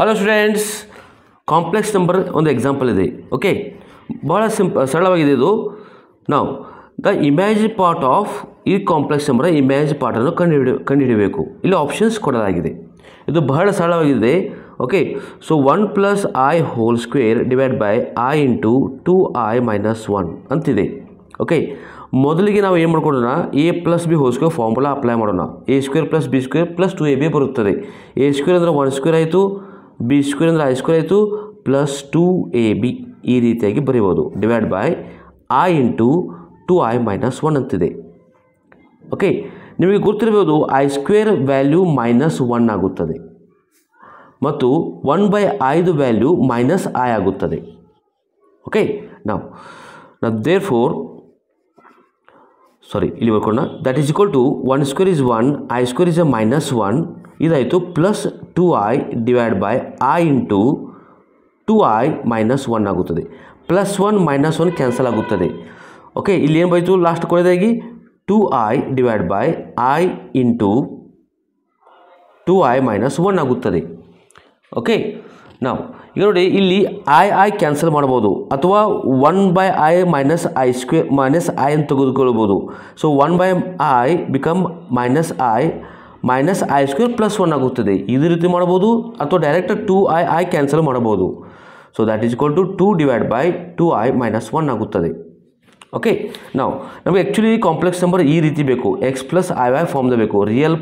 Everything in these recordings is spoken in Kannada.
ಹಲೋ ಸ್ಟೂಡೆಂಟ್ಸ್, ಕಾಂಪ್ಲೆಕ್ಸ್ ನಂಬರ್ ಒಂದು ಎಕ್ಸಾಂಪಲ್ ಇದೆ. ಓಕೆ, ಭಾಳ ಸರಳವಾಗಿದೆ ಇದು. ನಾವು ದ ಇಮೇಜ್ ಪಾರ್ಟ್ ಆಫ್ ಈ ಕಾಂಪ್ಲೆಕ್ಸ್ ನಂಬರ್ ಇಮೇಜ್ ಪಾರ್ಟನ್ನು ಕಂಡುಹಿಡಿಯಬೇಕು. ಇಲ್ಲಿ ಆಪ್ಷನ್ಸ್ ಕೊಡಲಾಗಿದೆ. ಇದು ಬಹಳ ಸರಳವಾಗಿದೆ. Okay, so 1 + i whole square divide by i into 2i - 1 ಅಂತಿದೆ. ಓಕೆ, ಮೊದಲಿಗೆ ನಾವು ಏನು ಮಾಡ್ಕೊಳ್ಳೋಣ, a + b whole square formula apply ಮಾಡೋಣ. a² + b² + 2ab ಬರುತ್ತದೆ. a² ಅಂದರೆ 1² ಆಯಿತು, b² ಅಂದರೆ i² ಆಯಿತು, ಪ್ಲಸ್ 2ab ಈ ರೀತಿಯಾಗಿ ಬರೀಬೋದು. Divide by i into 2i - 1 ಅಂತಿದೆ. ಓಕೆ, ನಿಮಗೆ ಗೊತ್ತಿರಬಹುದು i² ವ್ಯಾಲ್ಯೂ -1 ಆಗುತ್ತದೆ ಮತ್ತು 1/iದು ವ್ಯಾಲ್ಯೂ -i ಆಗುತ್ತದೆ. ಓಕೆ, ನಾವು ದೇರ್ಫೋರ್ ಇಲ್ಲಿ ಬರ್ಕೊಳ್ಳೋಣ. That is equal to 1² is 1, i² is a -1 ಇದಾಯಿತು, plus 2i divide by i into 2i - 1 ಆಗುತ್ತದೆ. +1 -1 ಕ್ಯಾನ್ಸಲ್ ಆಗುತ್ತದೆ. ಓಕೆ, ಇಲ್ಲಿ ಏನು ಬೈತು ಲಾಸ್ಟ್ ಕೊನೆಯದಾಗಿ 2i divide by i into 2i - 1 ಆಗುತ್ತದೆ. ಓಕೆ, ನಾವು ಈಗ ನೋಡಿ ಇಲ್ಲಿ i ಕ್ಯಾನ್ಸಲ್ ಮಾಡ್ಬೋದು ಅಥವಾ 1/i - i ಅಂತ ತೆಗೆದುಕೊಳ್ಬೋದು. So 1/i become -i -i² + 1 ಆಗುತ್ತದೆ. ಇದೇ ರೀತಿ ಮಾಡ್ಬೋದು ಅಥವಾ ಡೈರೆಕ್ಟ್ 2i ಕ್ಯಾನ್ಸಲ್ ಮಾಡ್ಬೋದು. So that is equal to 2 divide by 2i - 1 ಆಗುತ್ತದೆ. ಓಕೆ, ನಾವು ನಮಗೆ ಆ್ಯಕ್ಚುಲಿ ಕಾಂಪ್ಲೆಕ್ಸ್ ನಂಬರ್ ಈ ರೀತಿ ಬೇಕು, x + iy ಫಾರ್ಮ್ದ ಬೇಕು. Real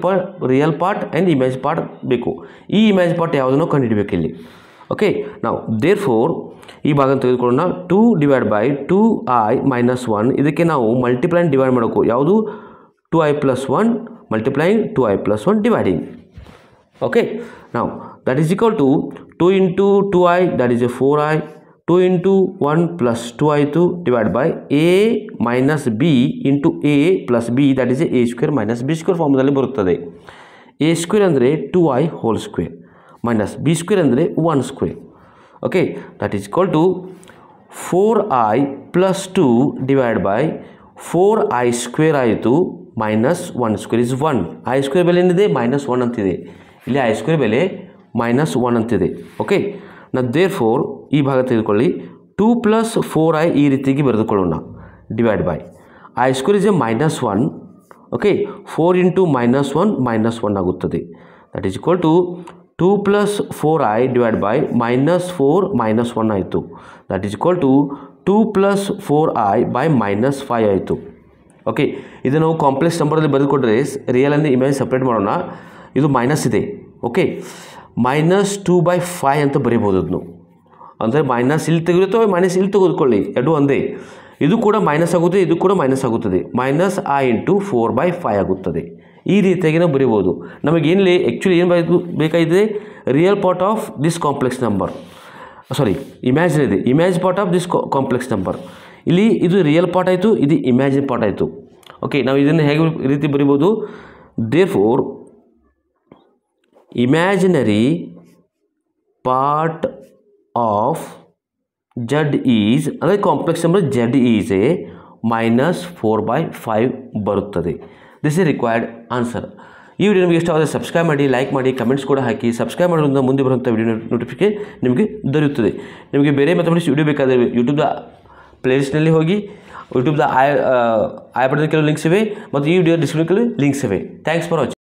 part and image part ಬೇಕು. ಈ ಇಮೇಜ್ ಪಾರ್ಟ್ ಯಾವುದನ್ನು ಕಂಡುಹಿಡಬೇಕು ಇಲ್ಲಿ. ಓಕೆ, ನಾವು ದೇರ್ಫೋರ್ ಈ ಭಾಗ ತೆಗೆದುಕೊಳ್ಳೋಣ. 2 ಡಿವೈಡ್ ಬೈ 2i - 1 ಇದಕ್ಕೆ ನಾವು ಮಲ್ಟಿಪ್ಲೈನ್ ಡಿವೈಡ್ ಮಾಡಬೇಕು. ಯಾವುದು 2i + 1 multiplying 2i + 1 dividing. Okay, ನಾವು that is equal to 2 into 2i that is 4i, 2 into 1 + 2 ಆಯಿತು, divide by a - b into a + b that is a² - b² ಫಾರ್ಮದಲ್ಲಿ ಬರುತ್ತದೆ. a² ಅಂದರೆ 2i whole square minus b² ಅಂದರೆ 1². Okay, that is equal to 4i + 2 divide by 4i² ಆಯಿತು, -1² is 1. i² ಬೆಲೆ ಏನಿದೆ -1 ಅಂತಿದೆ. ಇಲ್ಲಿ i² ಬೆಲೆ -1 ಅಂತಿದೆ. ಓಕೆ, ನಾವು ದೇರ್ಫೋರ್ ಈ ಭಾಗ ತೆಗೆದುಕೊಳ್ಳಿ. 2 + 4i ಈ ರೀತಿಯಾಗಿ ಬರೆದುಕೊಳ್ಳೋಣ. Divide by i² is a -1. Okay, 4 into -1 -1 ಆಗುತ್ತದೆ. That is equal to 2 + 4i divide by -4 -1 ಆಯಿತು. That is equal to 2 + 4i by -5 ಆಯಿತು. ಓಕೆ, ಇದು ನಾವು ಕಾಂಪ್ಲೆಕ್ಸ್ ನಂಬರಲ್ಲಿ ಬರೆದುಕೊಂಡ್ರೆ ರಿಯಲ್ ಆ್ಯಂಡ್ ಇಮೇಜ್ ಸಪ್ರೇಟ್ ಮಾಡೋಣ. ಇದು ಮೈನಸ್ ಇದೆ. ಓಕೆ, -2/5 ಅಂತ ಬರೀಬೋದು. ಅದನ್ನು ಅಂದರೆ ಮೈನಸ್ ಇಲ್ಲಿ ತೆಗೆದುತ್ತೋ ಮೈನಸ್ ಇಲ್ಲಿ ತೆಗೆದುಕೊಳ್ಳಿ, ಎರಡು ಒಂದೇ. ಇದು ಕೂಡ ಮೈನಸ್ ಆಗುತ್ತೆ, ಇದು ಕೂಡ ಮೈನಸ್ ಆಗುತ್ತದೆ. -i ಇಂಟು 4/5 ಆಗುತ್ತದೆ. ಈ ರೀತಿಯಾಗಿ ನಾವು ಬರೀಬೋದು. ನಮಗೇನಲ್ಲಿ ಆ್ಯಕ್ಚುಲಿ ಏನು ಬೇಕಾಗಿದೆ, real part of this complex number, image part of this complex number. ಇಲ್ಲಿ ಇದು ರಿಯಲ್ ಪಾರ್ಟ್ ಆಯಿತು, ಇದು ಇಮ್ಯಾಜಿನ್ ಪಾರ್ಟ್ ಆಯಿತು. ಓಕೆ, ನಾವು ಇದನ್ನು ಹೇಗೆ ರೀತಿ ಬರೀಬೋದು, therefore imaginary part of z is ಅಂದರೆ complex number z is a -4/5 ಬರುತ್ತದೆ. This is required answer. ಈ ವಿಡಿಯೋ ನಿಮಗೆ ಇಷ್ಟವಾದರೆ ಸಬ್ಸ್ಕ್ರೈಬ್ ಮಾಡಿ, ಲೈಕ್ ಮಾಡಿ, ಕಮೆಂಟ್ಸ್ ಕೂಡ ಹಾಕಿ. ಸಬ್ಸ್ಕ್ರೈಬ್ ಮಾಡೋದ್ರಿಂದ ಮುಂದೆ ಬರುವಂಥ ವಿಡಿಯೋ ನೋಟಿಫಿಕೇಶನ್ ನಿಮಗೆ ದೊರೆಯುತ್ತದೆ. ನಿಮಗೆ ಬೇರೆ ಮ್ಯಾಥಮೆಟಿಕ್ಸ್ ವಿಡಿಯೋ ಬೇಕಾದರೆ ಯೂಟ್ಯೂಬ್ದ ಪ್ಲೇಲಿಸ್ಟ್ನಲ್ಲಿ ಹೋಗಿ, ಯೂಟ್ಯೂಬ್ದ ಐ ಬಟನ್ ಕೆಲವು ಲಿಂಕ್ಸ್ ಇವೆ ಮತ್ತು ಈ ವಿಡಿಯೋ ಡಿಸ್ಕ್ರಿಪ್ಷನ್ನಲ್ಲಿ ಲಿಂಕ್ಸ್ ಇವೆ. Thanks for watching.